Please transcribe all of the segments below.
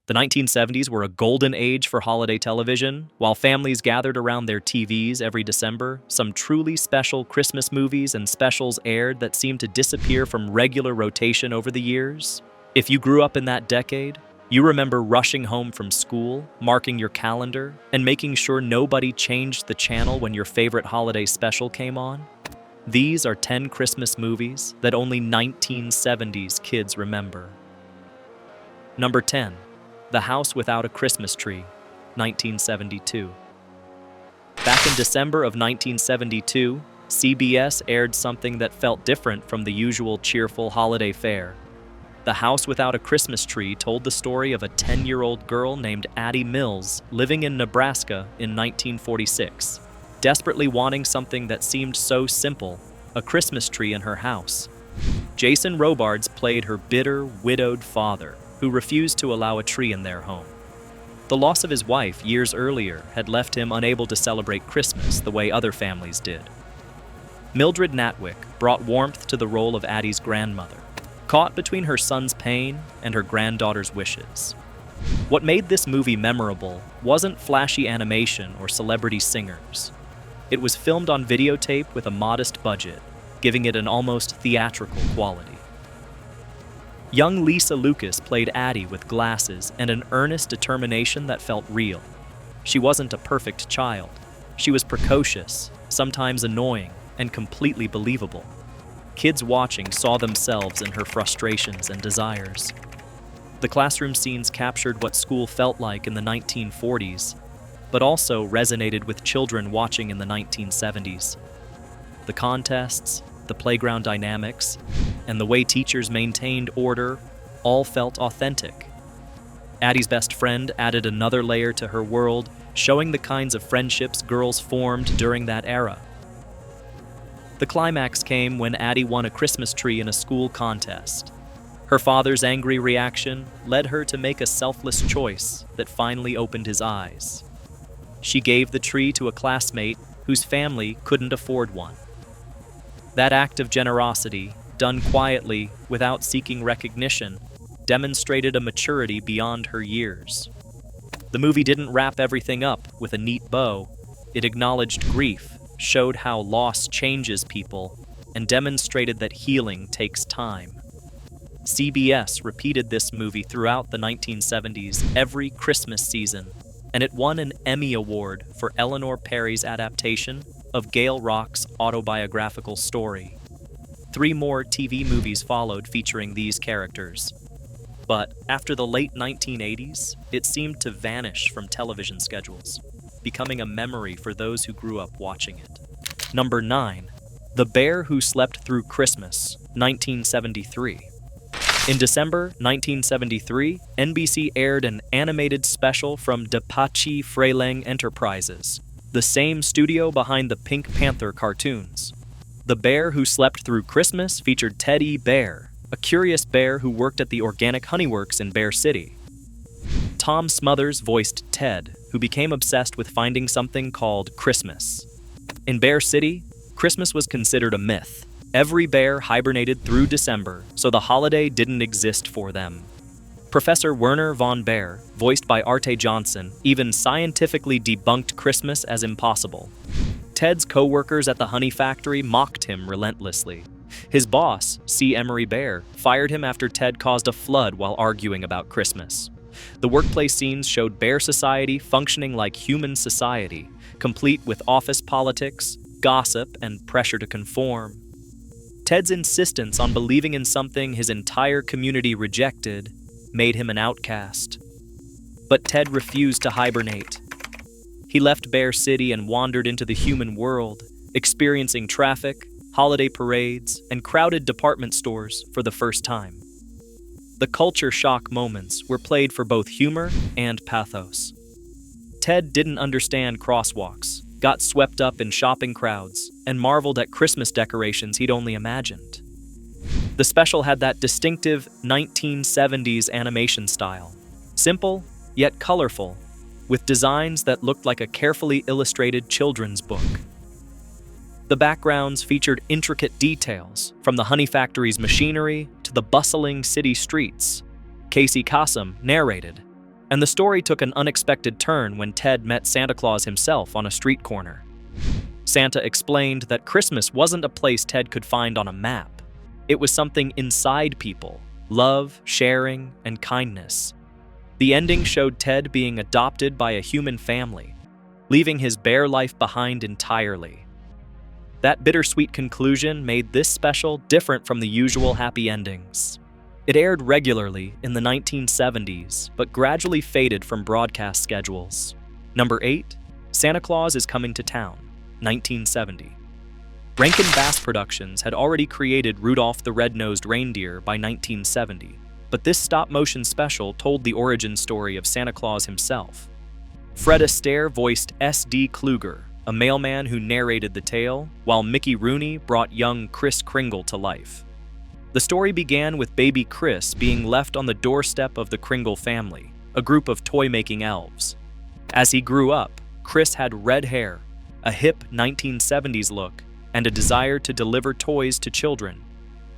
The 1970s were a golden age for holiday television. While families gathered around their TVs every December, some truly special Christmas movies and specials aired that seemed to disappear from regular rotation over the years. If you grew up in that decade, you remember rushing home from school, marking your calendar, and making sure nobody changed the channel when your favorite holiday special came on. These are 10 Christmas movies that only 1970s kids remember. Number 10. The House Without a Christmas Tree, 1972. Back in December of 1972, CBS aired something that felt different from the usual cheerful holiday fare. The House Without a Christmas Tree told the story of a 10-year-old girl named Addie Mills living in Nebraska in 1946, desperately wanting something that seemed so simple, a Christmas tree in her house. Jason Robards played her bitter, widowed father, who refused to allow a tree in their home. The loss of his wife years earlier had left him unable to celebrate Christmas the way other families did. Mildred Natwick brought warmth to the role of Addie's grandmother, caught between her son's pain and her granddaughter's wishes. What made this movie memorable wasn't flashy animation or celebrity singers. It was filmed on videotape with a modest budget, giving it an almost theatrical quality. Young Lisa Lucas played Addie with glasses and an earnest determination that felt real. She wasn't a perfect child. She was precocious, sometimes annoying, and completely believable. Kids watching saw themselves in her frustrations and desires. The classroom scenes captured what school felt like in the 1940s, but also resonated with children watching in the 1970s. The contests, the playground dynamics, and the way teachers maintained order all felt authentic. Addie's best friend added another layer to her world, showing the kinds of friendships girls formed during that era. The climax came when Addie won a Christmas tree in a school contest. Her father's angry reaction led her to make a selfless choice that finally opened his eyes. She gave the tree to a classmate whose family couldn't afford one. That act of generosity, done quietly without seeking recognition, demonstrated a maturity beyond her years. The movie didn't wrap everything up with a neat bow. It acknowledged grief, showed how loss changes people, and demonstrated that healing takes time. CBS repeated this movie throughout the 1970s every Christmas season, and it won an Emmy Award for Eleanor Perry's adaptation of Gail Rock's autobiographical story. 3 more TV movies followed featuring these characters. But after the late 1980s, it seemed to vanish from television schedules, becoming a memory for those who grew up watching it. Number 9. The Bear Who Slept Through Christmas, 1973. In December 1973, NBC aired an animated special from Deepachi Freleng Enterprises, the same studio behind the Pink Panther cartoons. The Bear Who Slept Through Christmas featured Teddy Bear, a curious bear who worked at the Organic Honey Works in Bear City. Tom Smothers voiced Ted, who became obsessed with finding something called Christmas. In Bear City, Christmas was considered a myth. Every bear hibernated through December, so the holiday didn't exist for them. Professor Werner von Baer, voiced by Arte Johnson, even scientifically debunked Christmas as impossible. Ted's co-workers at the honey factory mocked him relentlessly. His boss, C. Emery Bear, fired him after Ted caused a flood while arguing about Christmas. The workplace scenes showed Bear Society functioning like human society, complete with office politics, gossip, and pressure to conform. Ted's insistence on believing in something his entire community rejected made him an outcast. But Ted refused to hibernate. He left Bear City and wandered into the human world, experiencing traffic, holiday parades, and crowded department stores for the first time. The culture shock moments were played for both humor and pathos. Ted didn't understand crosswalks, got swept up in shopping crowds, and marveled at Christmas decorations he'd only imagined. The special had that distinctive 1970s animation style, simple yet colorful, with designs that looked like a carefully illustrated children's book. The backgrounds featured intricate details, from the honey factory's machinery to the bustling city streets. Casey Kasem narrated, And the story took an unexpected turn when Ted met Santa Claus himself on a street corner. Santa explained that Christmas wasn't a place Ted could find on a map. It was something inside people: love, sharing, and kindness. The ending showed Ted being adopted by a human family, leaving his bare life behind entirely. That bittersweet conclusion made this special different from the usual happy endings. It aired regularly in the 1970s, but gradually faded from broadcast schedules. Number 8, Santa Claus is Coming to Town, 1970. Rankin-Bass Productions had already created Rudolph the Red-Nosed Reindeer by 1970, but this stop-motion special told the origin story of Santa Claus himself. Fred Astaire voiced S.D. Kluger, a mailman who narrated the tale, while Mickey Rooney brought young Kris Kringle to life. The story began with baby Kris being left on the doorstep of the Kringle family, a group of toy-making elves. As he grew up, Kris had red hair, a hip 1970s look, and a desire to deliver toys to children.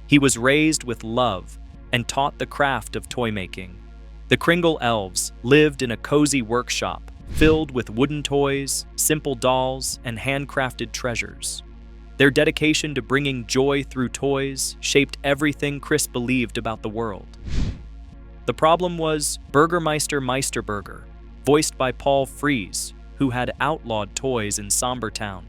He was raised with love and taught the craft of toy-making. The Kringle elves lived in a cozy workshop filled with wooden toys, simple dolls, and handcrafted treasures. Their dedication to bringing joy through toys shaped everything Kris believed about the world. The problem was Burgermeister Meisterburger, voiced by Paul Frees, who had outlawed toys in Sombertown.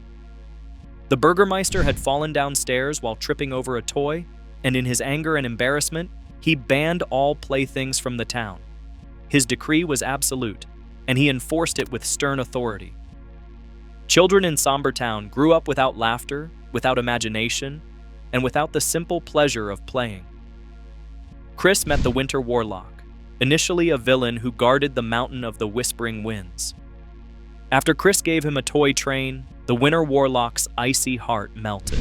The Burgermeister had fallen downstairs while tripping over a toy, and in his anger and embarrassment, he banned all playthings from the town. His decree was absolute, and he enforced it with stern authority. Children in Sombertown grew up without laughter, without imagination, and without the simple pleasure of playing. Kris met the Winter Warlock, initially a villain who guarded the Mountain of the Whispering Winds. After Kris gave him a toy train, the Winter Warlock's icy heart melted.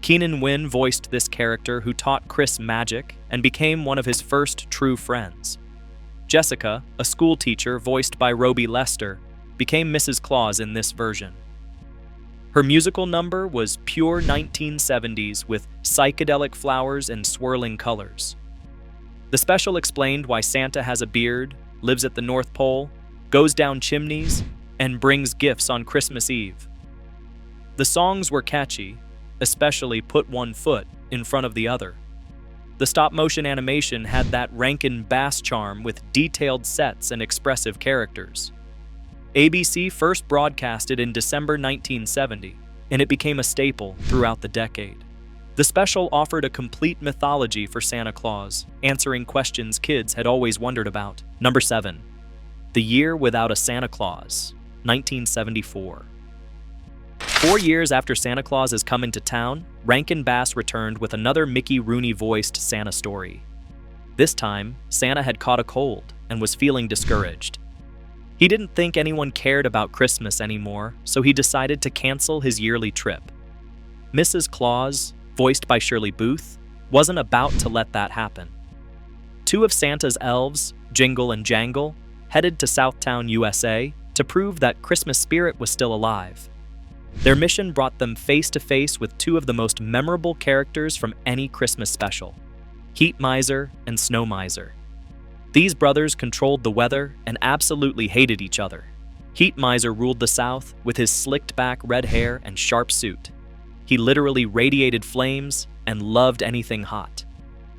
Keenan Wynn voiced this character who taught Kris magic and became one of his first true friends. Jessica, a school teacher voiced by Roby Lester, became Mrs. Claus in this version. Her musical number was pure 1970s with psychedelic flowers and swirling colors. The special explained why Santa has a beard, lives at the North Pole, goes down chimneys, and brings gifts on Christmas Eve. The songs were catchy, especially Put One Foot in Front of the Other. The stop-motion animation had that Rankin-Bass charm with detailed sets and expressive characters. ABC first broadcasted in December 1970, and it became a staple throughout the decade. The special offered a complete mythology for Santa Claus, answering questions kids had always wondered about. Number 7. The Year Without a Santa Claus, 1974. 4 years after Santa Claus is Coming to Town, Rankin-Bass returned with another Mickey Rooney-voiced Santa story. This time, Santa had caught a cold and was feeling discouraged. He didn't think anyone cared about Christmas anymore, so he decided to cancel his yearly trip. Mrs. Claus, voiced by Shirley Booth, wasn't about to let that happen. Two of Santa's elves, Jingle and Jangle, headed to Southtown, USA, to prove that Christmas spirit was still alive. Their mission brought them face-to-face with two of the most memorable characters from any Christmas special, Heat Miser and Snow Miser. These brothers controlled the weather and absolutely hated each other. Heat Miser ruled the South with his slicked-back red hair and sharp suit. He literally radiated flames and loved anything hot.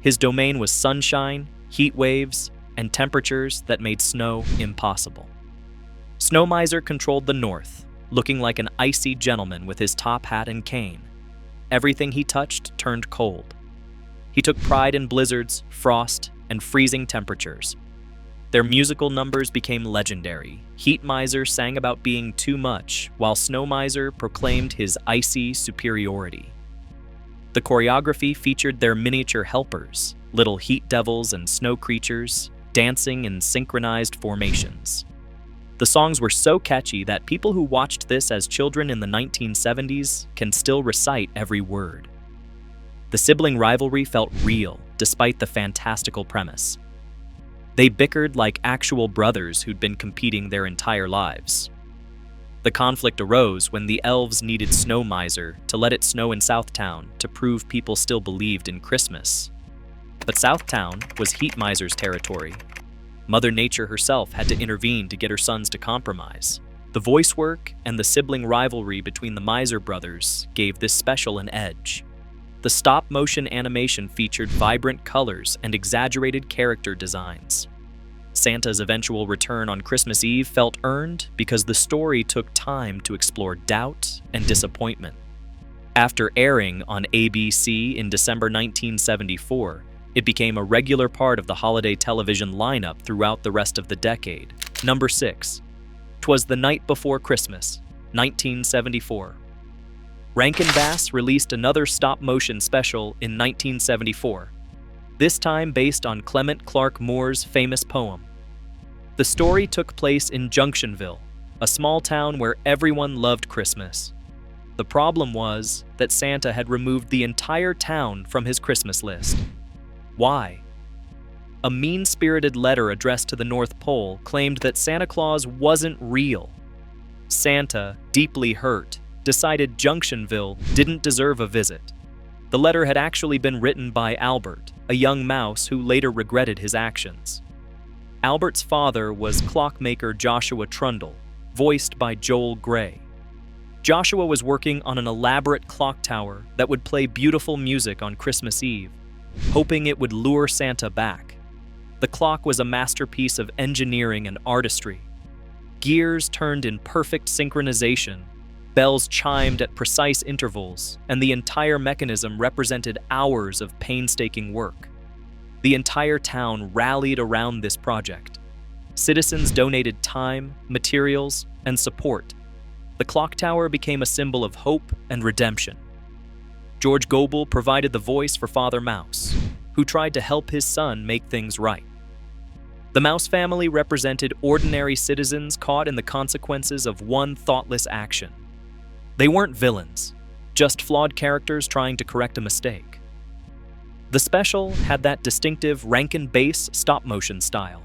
His domain was sunshine, heat waves, and temperatures that made snow impossible. Snow Miser controlled the North, looking like an icy gentleman with his top hat and cane. Everything he touched turned cold. He took pride in blizzards, frost, and freezing temperatures. Their musical numbers became legendary. Heat Miser sang about being too much, while Snow Miser proclaimed his icy superiority. The choreography featured their miniature helpers, little heat devils and snow creatures, dancing in synchronized formations. The songs were so catchy that people who watched this as children in the 1970s can still recite every word. The sibling rivalry felt real, despite the fantastical premise. They bickered like actual brothers who'd been competing their entire lives. The conflict arose when the elves needed Snow Miser to let it snow in Southtown to prove people still believed in Christmas. But Southtown was Heat Miser's territory. Mother Nature herself had to intervene to get her sons to compromise. The voice work and the sibling rivalry between the Miser brothers gave this special an edge. The stop-motion animation featured vibrant colors and exaggerated character designs. Santa's eventual return on Christmas Eve felt earned because the story took time to explore doubt and disappointment. After airing on ABC in December 1974, it became a regular part of the holiday television lineup throughout the rest of the decade. Number 6. 'Twas the Night Before Christmas, 1974. Rankin Bass released another stop-motion special in 1974, this time based on Clement Clarke Moore's famous poem. The story took place in Junctionville, a small town where everyone loved Christmas. The problem was that Santa had removed the entire town from his Christmas list. Why? A mean-spirited letter addressed to the North Pole claimed that Santa Claus wasn't real. Santa, deeply hurt, decided Junctionville didn't deserve a visit. The letter had actually been written by Albert, a young mouse who later regretted his actions. Albert's father was clockmaker Joshua Trundle, voiced by Joel Grey. Joshua was working on an elaborate clock tower that would play beautiful music on Christmas Eve, hoping it would lure Santa back. The clock was a masterpiece of engineering and artistry. Gears turned in perfect synchronization, bells chimed at precise intervals, and the entire mechanism represented hours of painstaking work. The entire town rallied around this project. Citizens donated time, materials, and support. The clock tower became a symbol of hope and redemption. George Gobel provided the voice for Father Mouse, who tried to help his son make things right. The Mouse family represented ordinary citizens caught in the consequences of one thoughtless action. They weren't villains, just flawed characters trying to correct a mistake. The special had that distinctive Rankin Bass stop-motion style.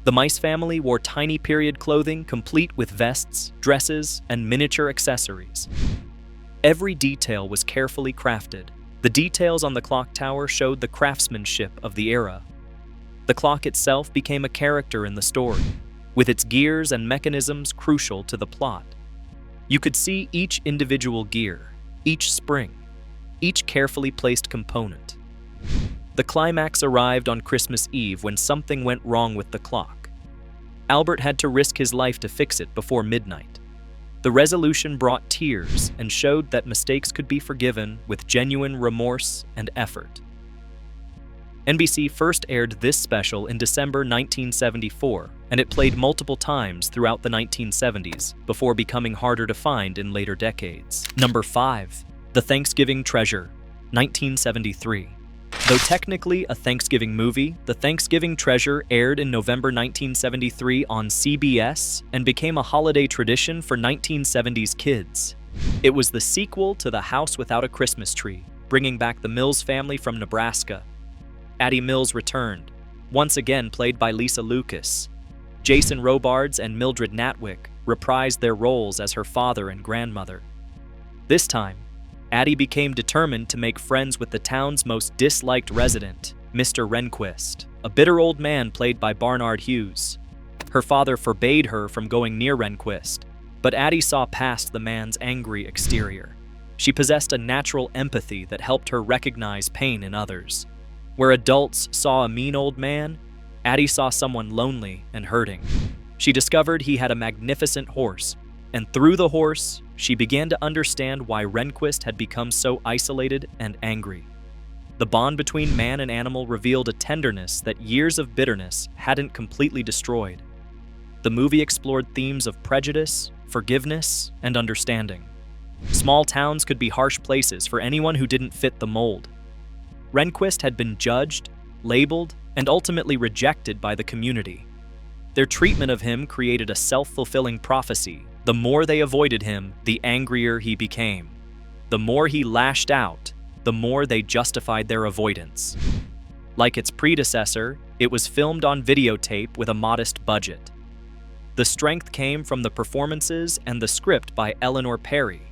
The Mice family wore tiny period clothing complete with vests, dresses, and miniature accessories. Every detail was carefully crafted. The details on the clock tower showed the craftsmanship of the era. The clock itself became a character in the story, with its gears and mechanisms crucial to the plot. You could see each individual gear, each spring, each carefully placed component. The climax arrived on Christmas Eve when something went wrong with the clock. Albert had to risk his life to fix it before midnight. The resolution brought tears and showed that mistakes could be forgiven with genuine remorse and effort. NBC first aired this special in December 1974, and it played multiple times throughout the 1970s before becoming harder to find in later decades. Number 5. The Thanksgiving Treasure, 1973. Though technically a Thanksgiving movie, The Thanksgiving Treasure aired in November 1973 on CBS and became a holiday tradition for 1970s kids. It was the sequel to The House Without a Christmas Tree, bringing back the Mills family from Nebraska. Addie Mills returned, once again played by Lisa Lucas. Jason Robards and Mildred Natwick reprised their roles as her father and grandmother. This time, Addie became determined to make friends with the town's most disliked resident, Mr. Rehnquist, a bitter old man played by Barnard Hughes. Her father forbade her from going near Rehnquist, but Addie saw past the man's angry exterior. She possessed a natural empathy that helped her recognize pain in others. Where adults saw a mean old man, Addie saw someone lonely and hurting. She discovered he had a magnificent horse, and through the horse, she began to understand why Rehnquist had become so isolated and angry. The bond between man and animal revealed a tenderness that years of bitterness hadn't completely destroyed. The movie explored themes of prejudice, forgiveness, and understanding. Small towns could be harsh places for anyone who didn't fit the mold. Rehnquist had been judged, labeled, and ultimately rejected by the community. Their treatment of him created a self-fulfilling prophecy. The more they avoided him, the angrier he became. The more he lashed out, the more they justified their avoidance. Like its predecessor, it was filmed on videotape with a modest budget. The strength came from the performances and the script by Eleanor Perry.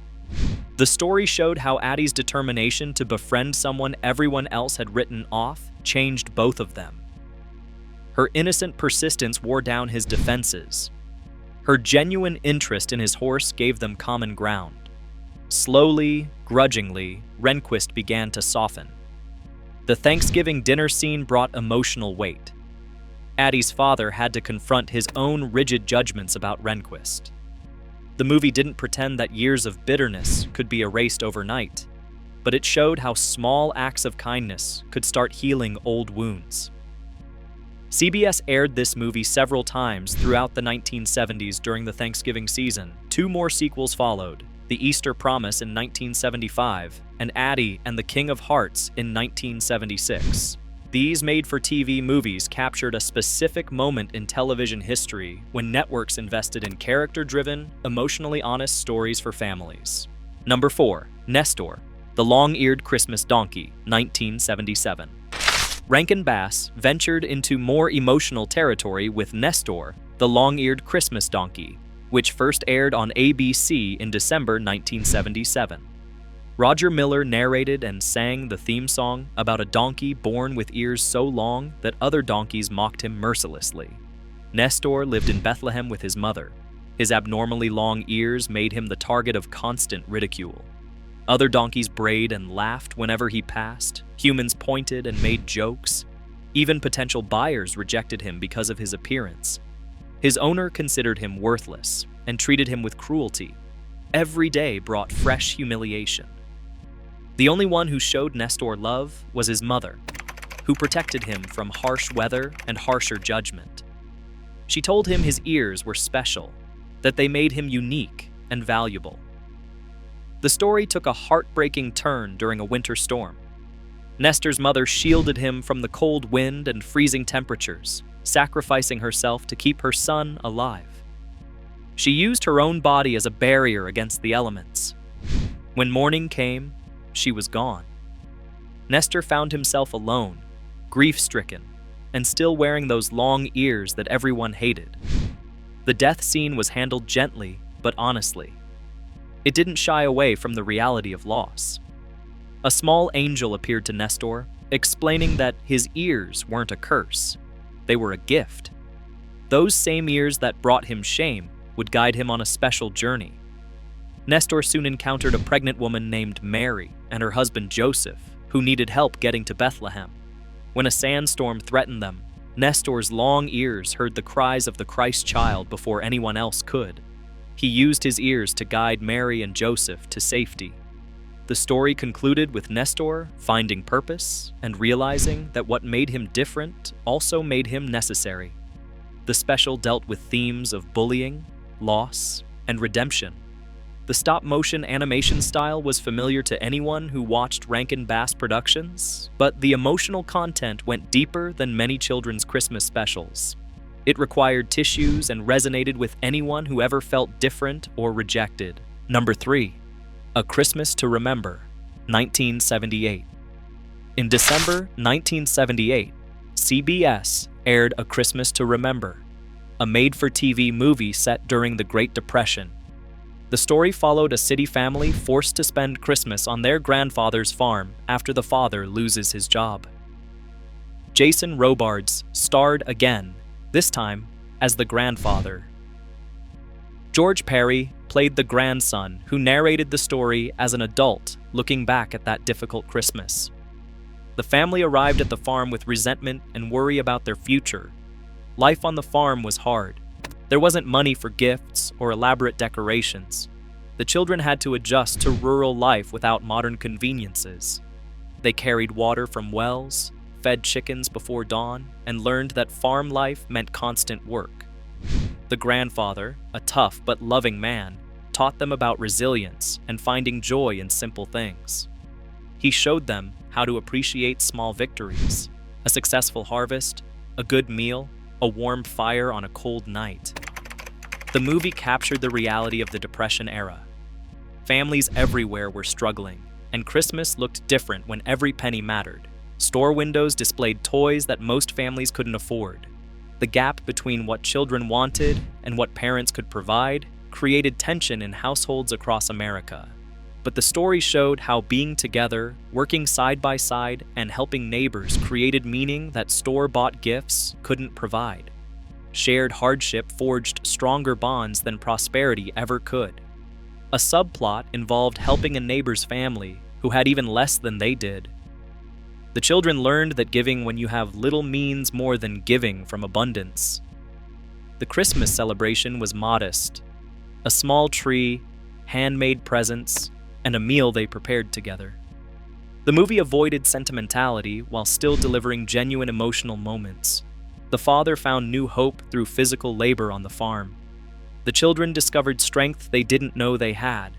The story showed how Addie's determination to befriend someone everyone else had written off changed both of them. Her innocent persistence wore down his defenses. Her genuine interest in his horse gave them common ground. Slowly, grudgingly, Rehnquist began to soften. The Thanksgiving dinner scene brought emotional weight. Addie's father had to confront his own rigid judgments about Rehnquist. The movie didn't pretend that years of bitterness could be erased overnight, but it showed how small acts of kindness could start healing old wounds. CBS aired this movie several times throughout the 1970s during the Thanksgiving season. 2 more sequels followed, The Easter Promise in 1975 and Addie and the King of Hearts in 1976. These made-for-TV movies captured a specific moment in television history when networks invested in character-driven, emotionally honest stories for families. Number 4. Nestor, the Long-Eared Christmas Donkey, 1977. Rankin Bass ventured into more emotional territory with Nestor, the Long-Eared Christmas Donkey, which first aired on ABC in December 1977. Roger Miller narrated and sang the theme song about a donkey born with ears so long that other donkeys mocked him mercilessly. Nestor lived in Bethlehem with his mother. His abnormally long ears made him the target of constant ridicule. Other donkeys brayed and laughed whenever he passed. Humans pointed and made jokes. Even potential buyers rejected him because of his appearance. His owner considered him worthless and treated him with cruelty. Every day brought fresh humiliation. The only one who showed Nestor love was his mother, who protected him from harsh weather and harsher judgment. She told him his ears were special, that they made him unique and valuable. The story took a heartbreaking turn during a winter storm. Nestor's mother shielded him from the cold wind and freezing temperatures, sacrificing herself to keep her son alive. She used her own body as a barrier against the elements. When morning came, she was gone. Nestor found himself alone, grief-stricken, and still wearing those long ears that everyone hated. The death scene was handled gently, but honestly. It didn't shy away from the reality of loss. A small angel appeared to Nestor, explaining that his ears weren't a curse. They were a gift. Those same ears that brought him shame would guide him on a special journey. Nestor soon encountered a pregnant woman named Mary and her husband Joseph, who needed help getting to Bethlehem. When a sandstorm threatened them, Nestor's long ears heard the cries of the Christ child before anyone else could. He used his ears to guide Mary and Joseph to safety. The story concluded with Nestor finding purpose and realizing that what made him different also made him necessary. The special dealt with themes of bullying, loss, and redemption. The stop-motion animation style was familiar to anyone who watched Rankin Bass productions, but the emotional content went deeper than many children's Christmas specials. It required tissues and resonated with anyone who ever felt different or rejected. Number 3. A Christmas to Remember, 1978. In December 1978, CBS aired A Christmas to Remember, a made-for-TV movie set during the Great Depression. The story followed a city family forced to spend Christmas on their grandfather's farm after the father loses his job. Jason Robards starred again, this time as the grandfather. George Perry played the grandson who narrated the story as an adult looking back at that difficult Christmas. The family arrived at the farm with resentment and worry about their future. Life on the farm was hard. There wasn't money for gifts or elaborate decorations. The children had to adjust to rural life without modern conveniences. They carried water from wells, fed chickens before dawn, and learned that farm life meant constant work. The grandfather, a tough but loving man, taught them about resilience and finding joy in simple things. He showed them how to appreciate small victories, a successful harvest, a good meal, a warm fire on a cold night. The movie captured the reality of the Depression era. Families everywhere were struggling, and Christmas looked different when every penny mattered. Store windows displayed toys that most families couldn't afford. The gap between what children wanted and what parents could provide created tension in households across America. but the story showed how being together, working side by side, and helping neighbors created meaning that store-bought gifts couldn't provide. Shared hardship forged stronger bonds than prosperity ever could. A subplot involved helping a neighbor's family who had even less than they did. The children learned that giving when you have little means more than giving from abundance. The Christmas celebration was modest. A small tree, handmade presents, and a meal they prepared together. The movie avoided sentimentality while still delivering genuine emotional moments. The father found new hope through physical labor on the farm. The children discovered strength they didn't know they had.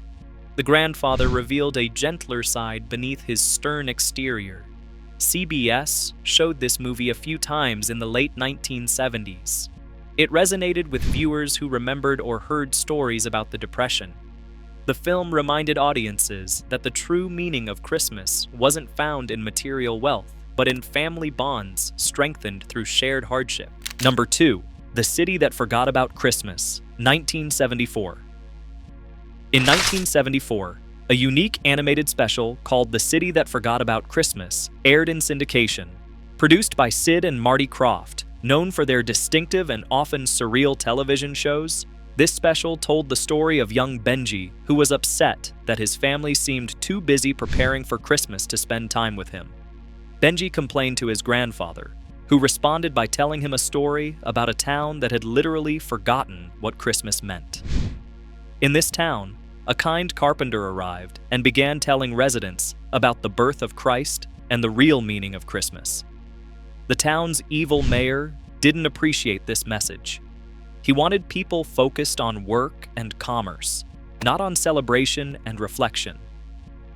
The grandfather revealed a gentler side beneath his stern exterior. CBS showed this movie a few times in the late 1970s. It resonated with viewers who remembered or heard stories about the Depression. The film reminded audiences that the true meaning of Christmas wasn't found in material wealth, but in family bonds strengthened through shared hardship. Number 2. The City That Forgot About Christmas, 1974. In 1974, a unique animated special called The City That Forgot About Christmas aired in syndication. Produced by Sid and Marty Krofft, known for their distinctive and often surreal television shows, this special told the story of young Benji, who was upset that his family seemed too busy preparing for Christmas to spend time with him. Benji complained to his grandfather, who responded by telling him a story about a town that had literally forgotten what Christmas meant. In this town, a kind carpenter arrived and began telling residents about the birth of Christ and the real meaning of Christmas. The town's evil mayor didn't appreciate this message. He wanted people focused on work and commerce, not on celebration and reflection.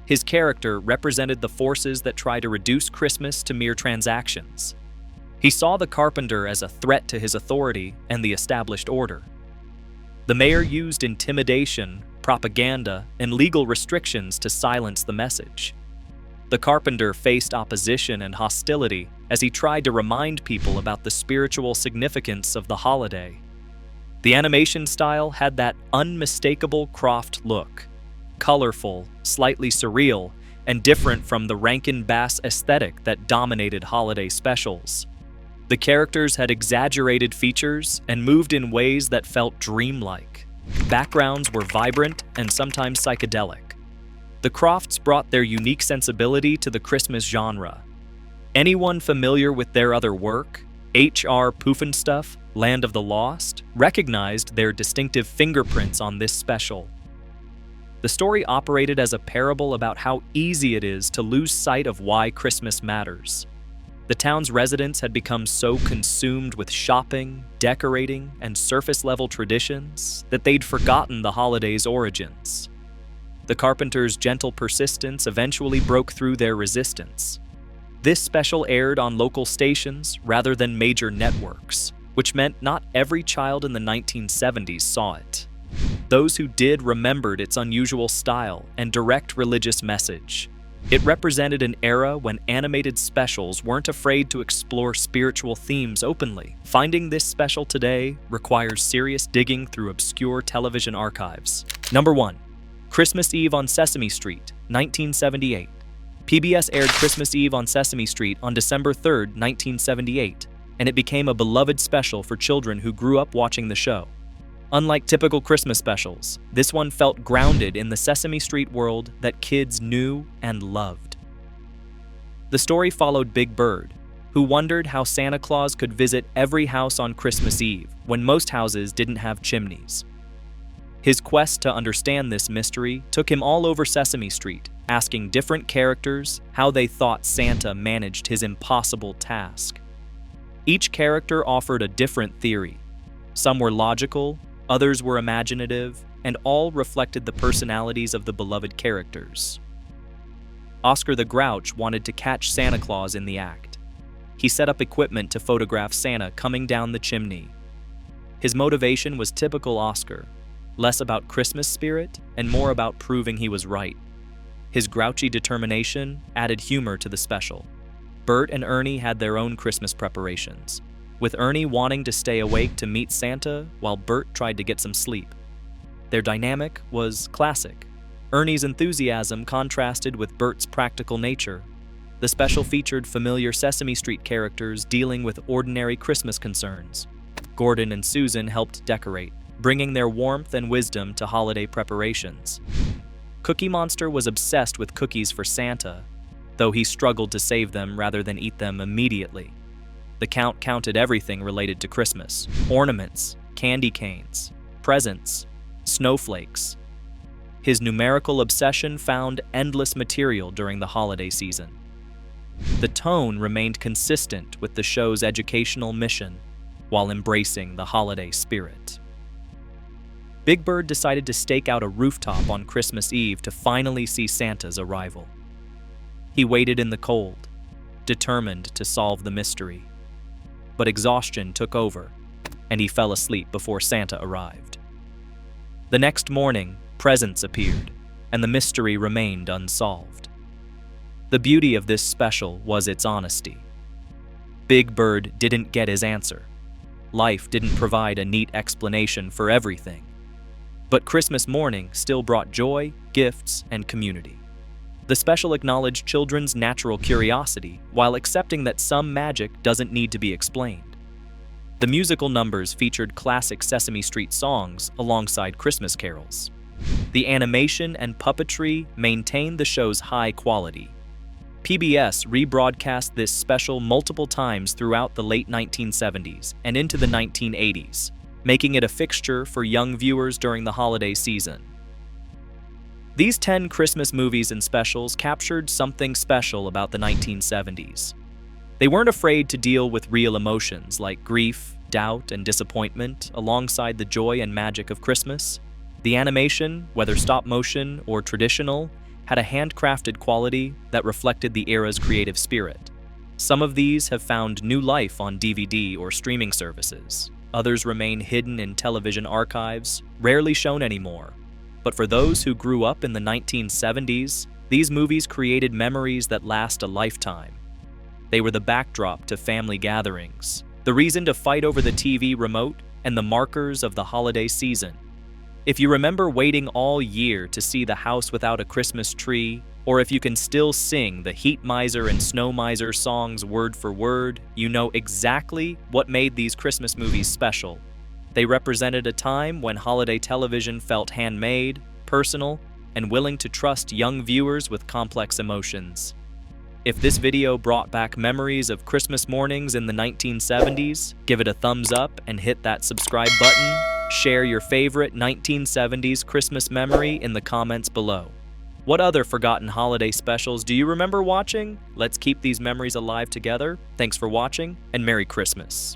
His character represented the forces that try to reduce Christmas to mere transactions. He saw the carpenter as a threat to his authority and the established order. The mayor used intimidation, propaganda, and legal restrictions to silence the message. The carpenter faced opposition and hostility as he tried to remind people about the spiritual significance of the holiday. The animation style had that unmistakable Krofft look, colorful, slightly surreal, and different from the Rankin-Bass aesthetic that dominated holiday specials. The characters had exaggerated features and moved in ways that felt dreamlike. Backgrounds were vibrant and sometimes psychedelic. The Kroffts brought their unique sensibility to the Christmas genre. Anyone familiar with their other work, H.R. Pufnstuf, Land of the Lost, recognized their distinctive fingerprints on this special. The story operated as a parable about how easy it is to lose sight of why Christmas matters. The town's residents had become so consumed with shopping, decorating, and surface-level traditions that they'd forgotten the holiday's origins. The carpenter's gentle persistence eventually broke through their resistance. This special aired on local stations rather than major networks, which meant not every child in the 1970s saw it. Those who did remembered its unusual style and direct religious message. It represented an era when animated specials weren't afraid to explore spiritual themes openly. Finding this special today requires serious digging through obscure television archives. Number 1. Christmas Eve on Sesame Street, 1978. PBS aired Christmas Eve on Sesame Street on December 3, 1978, and it became a beloved special for children who grew up watching the show. Unlike typical Christmas specials, this one felt grounded in the Sesame Street world that kids knew and loved. The story followed Big Bird, who wondered how Santa Claus could visit every house on Christmas Eve when most houses didn't have chimneys. His quest to understand this mystery took him all over Sesame Street, asking different characters how they thought Santa managed his impossible task. Each character offered a different theory. Some were logical, others were imaginative, and all reflected the personalities of the beloved characters. Oscar the Grouch wanted to catch Santa Claus in the act. He set up equipment to photograph Santa coming down the chimney. His motivation was typical Oscar, less about Christmas spirit and more about proving he was right. His grouchy determination added humor to the special. Bert and Ernie had their own Christmas preparations, with Ernie wanting to stay awake to meet Santa while Bert tried to get some sleep. Their dynamic was classic, Ernie's enthusiasm contrasted with Bert's practical nature. The special featured familiar Sesame Street characters dealing with ordinary Christmas concerns. Gordon and Susan helped decorate, bringing their warmth and wisdom to holiday preparations. Cookie Monster was obsessed with cookies for Santa, though he struggled to save them rather than eat them immediately. The Count counted everything related to Christmas: ornaments, candy canes, presents, snowflakes. His numerical obsession found endless material during the holiday season. The tone remained consistent with the show's educational mission while embracing the holiday spirit. Big Bird decided to stake out a rooftop on Christmas Eve to finally see Santa's arrival. He waited in the cold, determined to solve the mystery. But exhaustion took over, and he fell asleep before Santa arrived. The next morning, presents appeared, and the mystery remained unsolved. The beauty of this special was its honesty. Big Bird didn't get his answer. Life didn't provide a neat explanation for everything. But Christmas morning still brought joy, gifts, and community. The special acknowledged children's natural curiosity while accepting that some magic doesn't need to be explained. The musical numbers featured classic Sesame Street songs alongside Christmas carols. The animation and puppetry maintained the show's high quality. PBS rebroadcast this special multiple times throughout the late 1970s and into the 1980s, making it a fixture for young viewers during the holiday season. These 10 Christmas movies and specials captured something special about the 1970s. They weren't afraid to deal with real emotions like grief, doubt, and disappointment alongside the joy and magic of Christmas. The animation, whether stop motion or traditional, had a handcrafted quality that reflected the era's creative spirit. Some of these have found new life on DVD or streaming services. Others remain hidden in television archives, rarely shown anymore. But for those who grew up in the 1970s, these movies created memories that last a lifetime. They were the backdrop to family gatherings, the reason to fight over the TV remote, and the markers of the holiday season. If you remember waiting all year to see The House Without a Christmas Tree, or if you can still sing the Heat Miser and Snow Miser songs word for word, you know exactly what made these Christmas movies special. They represented a time when holiday television felt handmade, personal, and willing to trust young viewers with complex emotions. If this video brought back memories of Christmas mornings in the 1970s, give it a thumbs up and hit that subscribe button. Share your favorite 1970s Christmas memory in the comments below. What other forgotten holiday specials do you remember watching? Let's keep these memories alive together. Thanks for watching, and Merry Christmas.